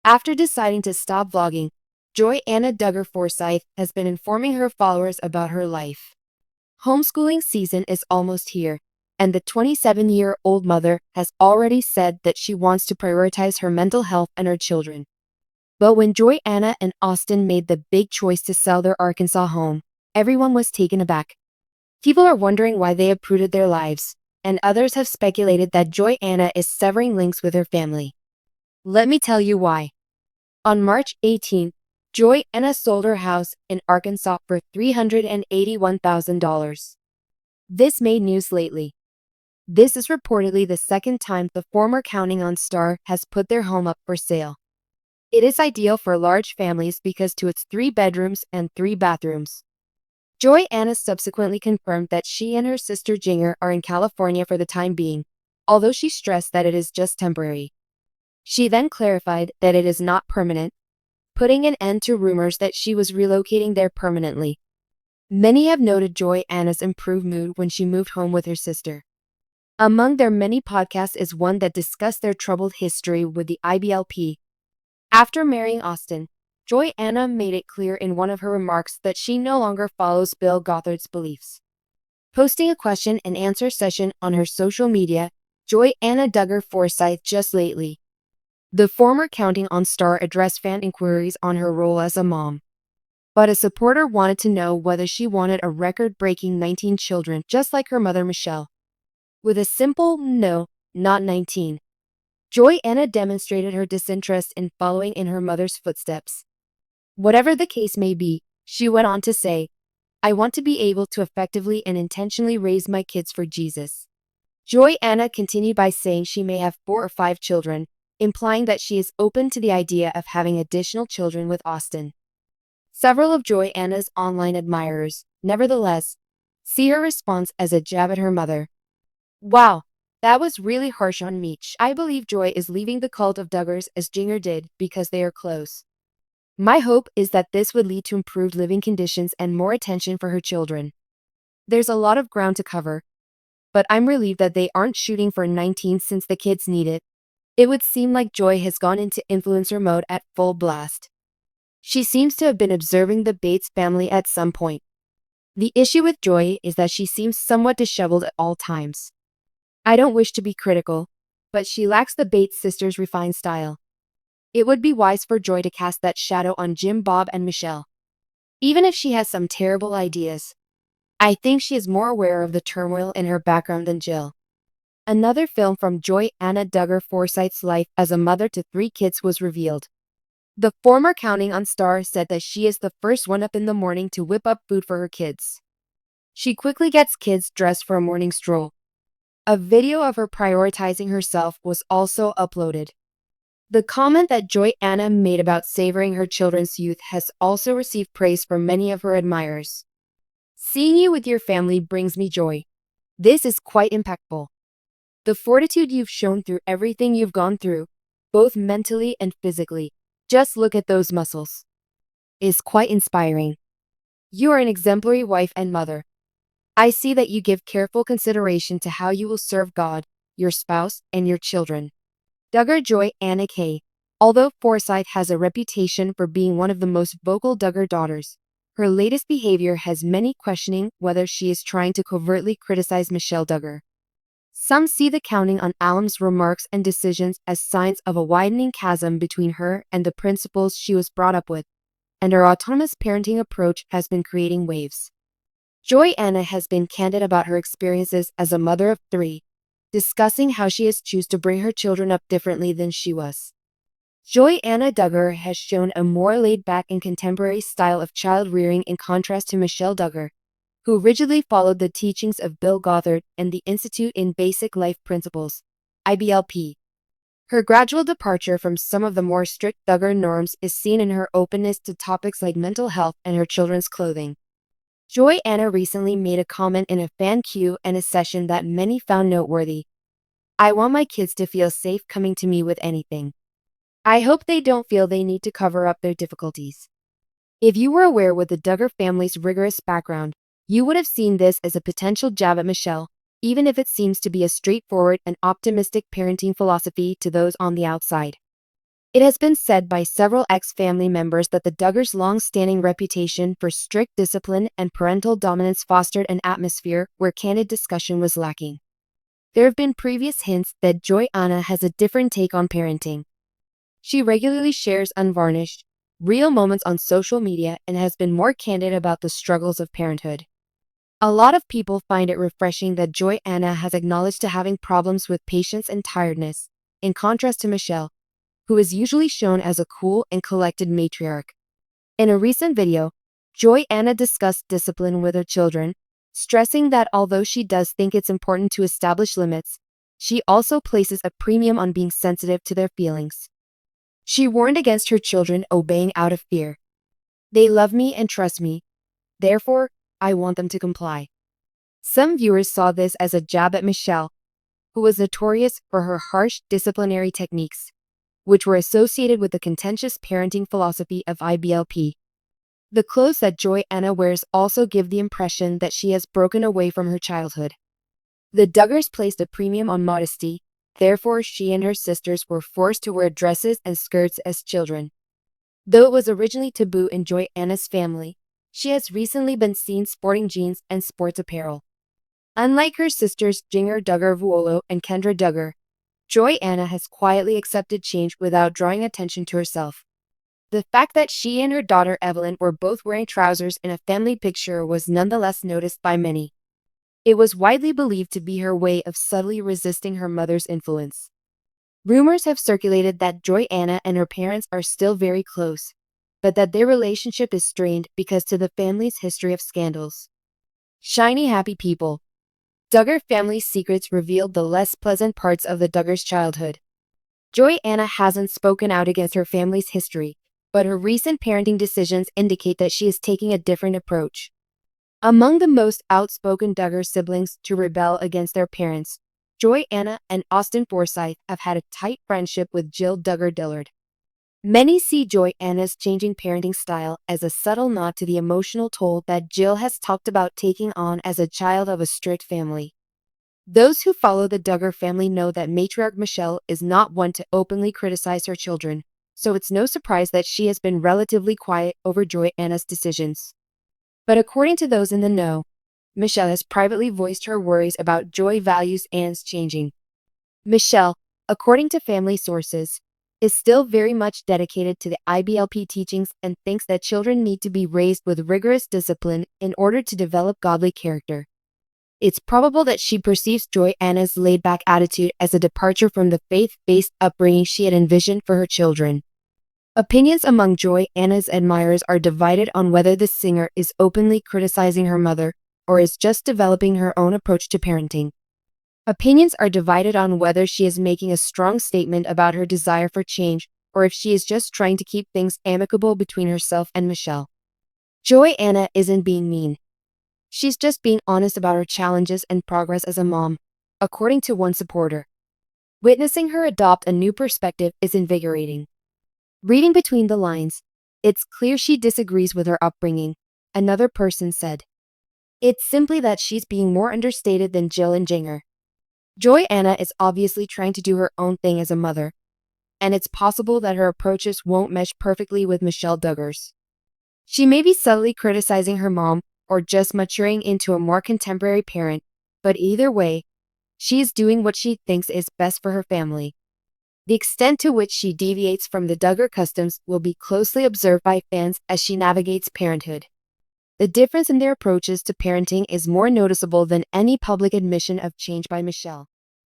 After deciding to stop vlogging, Johanna Duggar Forsyth has been informing her followers about her life. Homeschooling season is almost here, and the 27-year-old mother has already said that she wants to prioritize her mental health and her children. But when Johanna and Austin made the big choice to sell their Arkansas home, everyone was taken aback. People are wondering why they uprooted their lives, and others have speculated that Johanna is severing links with her family. Let me tell you why. On March 18, Johanna sold her house in Arkansas for $381,000. This made news lately. This is reportedly the second time the former Counting On star has put their home up for sale. It is ideal for large families because to its 3 bedrooms and 3 bathrooms. Johanna subsequently confirmed that she and her sister Jinger are in California for the time being, although she stressed that it is just temporary. She then clarified that it is not permanent, putting an end to rumors that she was relocating there permanently. Many have noted Johanna's improved mood when she moved home with her sister. Among their many podcasts is one that discussed their troubled history with the IBLP. After marrying Austin, Johanna made it clear in one of her remarks that she no longer follows Bill Gothard's beliefs. Posting a question and answer session on her social media, Johanna Duggar Forsyth just lately. The former Counting On star addressed fan inquiries on her role as a mom. But a supporter wanted to know whether she wanted a record-breaking 19 children just like her mother Michelle. With a simple no, not 19. Johanna demonstrated her disinterest in following in her mother's footsteps. Whatever the case may be, she went on to say, I want to be able to effectively and intentionally raise my kids for Jesus. Johanna continued by saying she may have 4 or 5 children, implying that she is open to the idea of having additional children with Austin. Several of Johanna's online admirers, nevertheless, see her response as a jab at her mother. Wow, that was really harsh on me. I believe Joy is leaving the cult of Duggars as Jinger did because they are close. My hope is that this would lead to improved living conditions and more attention for her children. There's a lot of ground to cover, but I'm relieved that they aren't shooting for 19 since the kids need it. It would seem like Joy has gone into influencer mode at full blast. She seems to have been observing the Bates family at some point. The issue with Joy is that she seems somewhat disheveled at all times. I don't wish to be critical, but she lacks the Bates sisters' refined style. It would be wise for Joy to cast that shadow on Jim, Bob, and Michelle. Even if she has some terrible ideas, I think she is more aware of the turmoil in her background than Jill. Another film from Johanna Duggar Forsyth's life as a mother to 3 kids was revealed. The former Counting On star said that she is the first one up in the morning to whip up food for her kids. She quickly gets kids dressed for a morning stroll. A video of her prioritizing herself was also uploaded. The comment that Johanna made about savoring her children's youth has also received praise from many of her admirers. Seeing you with your family brings me joy. This is quite impactful. The fortitude you've shown through everything you've gone through, both mentally and physically, just look at those muscles, is quite inspiring. You are an exemplary wife and mother. I see that you give careful consideration to how you will serve God, your spouse, and your children. Duggar Johanna K. Although Forsyth has a reputation for being one of the most vocal Duggar daughters, her latest behavior has many questioning whether she is trying to covertly criticize Michelle Duggar. Some see the Counting On alum's remarks and decisions as signs of a widening chasm between her and the principles she was brought up with, and her autonomous parenting approach has been creating waves. Johanna has been candid about her experiences as a mother of 3, discussing how she has chosen to bring her children up differently than she was. Johanna Duggar has shown a more laid-back and contemporary style of child-rearing in contrast to Michelle Duggar, who rigidly followed the teachings of Bill Gothard and the Institute in Basic Life Principles, IBLP. Her gradual departure from some of the more strict Duggar norms is seen in her openness to topics like mental health and her children's clothing. Johanna recently made a comment in a fan Q&A session that many found noteworthy. I want my kids to feel safe coming to me with anything. I hope they don't feel they need to cover up their difficulties. If you were aware with the Duggar family's rigorous background, you would have seen this as a potential jab at Michelle, even if it seems to be a straightforward and optimistic parenting philosophy to those on the outside. It has been said by several ex-family members that the Duggars' long-standing reputation for strict discipline and parental dominance fostered an atmosphere where candid discussion was lacking. There have been previous hints that Johannah has a different take on parenting. She regularly shares unvarnished, real moments on social media and has been more candid about the struggles of parenthood. A lot of people find it refreshing that Johannah has acknowledged to having problems with patience and tiredness, in contrast to Michelle, who is usually shown as a cool and collected matriarch. In a recent video, Johannah discussed discipline with her children, stressing that although she does think it's important to establish limits, she also places a premium on being sensitive to their feelings. She warned against her children obeying out of fear. They love me and trust me. Therefore, I want them to comply. Some viewers saw this as a jab at Michelle, who was notorious for her harsh disciplinary techniques, which were associated with the contentious parenting philosophy of IBLP. The clothes that Johannah wears also give the impression that she has broken away from her childhood. The Duggars placed a premium on modesty, therefore she and her sisters were forced to wear dresses and skirts as children. Though it was originally taboo in Johannah's family, she has recently been seen sporting jeans and sports apparel. Unlike her sisters Jinger, Duggar, Vuolo, and Kendra Duggar, Johannah has quietly accepted change without drawing attention to herself. The fact that she and her daughter Evelyn were both wearing trousers in a family picture was nonetheless noticed by many. It was widely believed to be her way of subtly resisting her mother's influence. Rumors have circulated that Johannah and her parents are still very close, but that their relationship is strained because of the family's history of scandals. Shiny happy people. Duggar family secrets revealed the less pleasant parts of the Duggars' childhood. Johannah hasn't spoken out against her family's history, but her recent parenting decisions indicate that she is taking a different approach. Among the most outspoken Duggar siblings to rebel against their parents, Johannah and Austin Forsyth have had a tight friendship with Jill Duggar Dillard. Many see Johannah's changing parenting style as a subtle nod to the emotional toll that Jill has talked about taking on as a child of a strict family. Those who follow the Duggar family know that matriarch Michelle is not one to openly criticize her children, so it's no surprise that she has been relatively quiet over Johannah's decisions. But according to those in the know, Michelle has privately voiced her worries about Joy values Anne's changing. Michelle, according to family sources, is still very much dedicated to the IBLP teachings and thinks that children need to be raised with rigorous discipline in order to develop godly character. It's probable that she perceives Johannah's laid-back attitude as a departure from the faith-based upbringing she had envisioned for her children. Opinions among Johannah's admirers are divided on whether the singer is openly criticizing her mother or is just developing her own approach to parenting. Opinions are divided on whether she is making a strong statement about her desire for change or if she is just trying to keep things amicable between herself and Michelle. Johannah isn't being mean. She's just being honest about her challenges and progress as a mom, according to one supporter. Witnessing her adopt a new perspective is invigorating. Reading between the lines, it's clear she disagrees with her upbringing, another person said. It's simply that she's being more understated than Jill and Jinger. Johannah is obviously trying to do her own thing as a mother, and it's possible that her approaches won't mesh perfectly with Michelle Duggar's. She may be subtly criticizing her mom or just maturing into a more contemporary parent, but either way, she is doing what she thinks is best for her family. The extent to which she deviates from the Duggar customs will be closely observed by fans as she navigates parenthood. The difference in their approaches to parenting is more noticeable than any public admission of change by Michelle.